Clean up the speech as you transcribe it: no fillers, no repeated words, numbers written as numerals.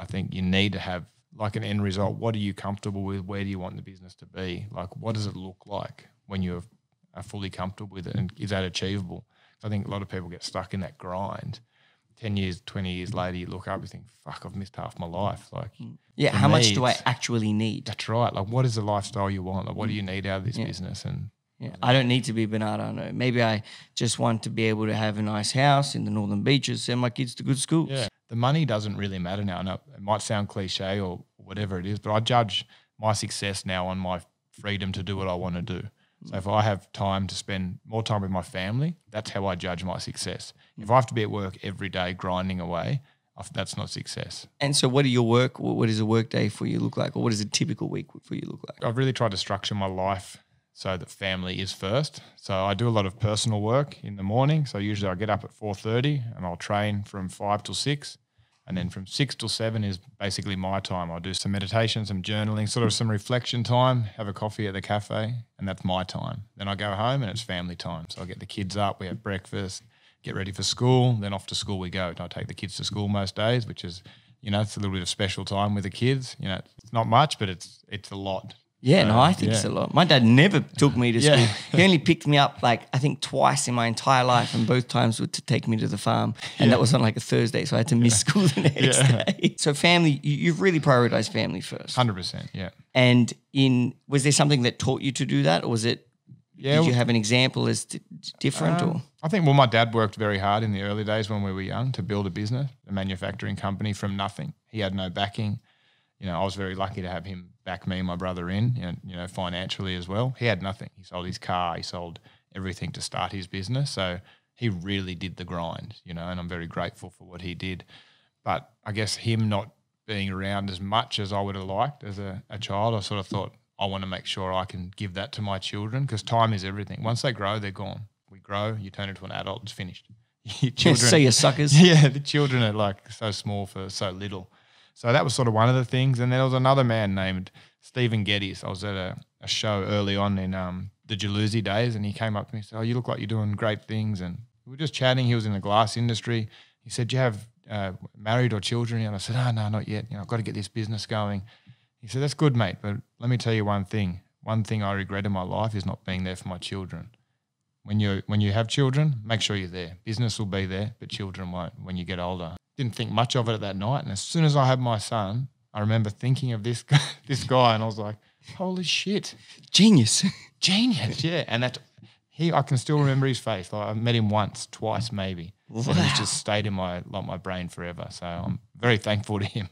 I think you need to have like an end result. What are you comfortable with? Where do you want the business to be? Like, what does it look like when you are fully comfortable with it? And is that achievable? I think a lot of people get stuck in that grind. 10 years, 20 years later, you look up and think, fuck, I've missed half my life. Like, yeah, how much do I actually need? That's right. Like, what is the lifestyle you want? Like, what do you need out of this business? And I don't need to be Bernardo Arnault. Maybe I just want to be able to have a nice house in the Northern Beaches, send my kids to good schools. Yeah. The money doesn't really matter now. I know it might sound cliche or whatever it is, but I judge my success now on my freedom to do what I want to do. So if I have time to spend more time with my family, that's how I judge my success. If I have to be at work every day grinding away, that's not success. And so what does a work day for you look like? Or what does a typical week for you look like? I've really tried to structure my life so that family is first. So I do a lot of personal work in the morning. So usually I get up at 4:30 and I'll train from 5 till 6. And then from 6 till 7 is basically my time. I'll do some meditation, some journaling, sort of some reflection time, have a coffee at the cafe, and that's my time. Then I go home and it's family time. So I get the kids up, we have breakfast, get ready for school, then off to school we go. I take the kids to school most days, which is, it's a little bit of special time with the kids. It's not much, but it's a lot. Yeah, no, I think it's a lot. My dad never took me to school. He only picked me up I think twice in my entire life, and both times were to take me to the farm. And that was on like a Thursday, so I had to miss school the next day. So family, you've really prioritized family first. 100%, yeah. And was there something that taught you to do that, or was it, did you have an example as different? Or I think, my dad worked very hard in the early days when we were young to build a business, a manufacturing company from nothing. He had no backing. I was very lucky to have him back me and my brother in, and, financially as well. He had nothing. He sold his car. He sold everything to start his business. So he really did the grind, and I'm very grateful for what he did. But I guess him not being around as much as I would have liked as a child, I sort of thought I want to make sure I can give that to my children, because time is everything. Once they grow, they're gone. We grow, you turn into an adult, it's finished. Children, so you suckers. Yeah, the children are like so small for so little. So that was sort of one of the things. And then there was another man named Stephen Geddes. I was at a show early on in the Jalousie days, and he came up to me and said, "Oh, you look like you're doing great things." And we were just chatting. He was in the glass industry. He said, "Do you have married or children?" And I said, "Oh, no, not yet. I've got to get this business going." He said, "That's good, mate, but let me tell you one thing. One thing I regret in my life is not being there for my children. When you have children, make sure you're there. Business will be there, but children won't when you get older." Didn't think much of it at that night, and as soon as I had my son, I remember thinking of this guy, and I was like, "Holy shit, genius!" Yeah, and I can still remember his face. Like, I met him twice maybe, and he's just stayed in my brain forever. So I'm very thankful to him.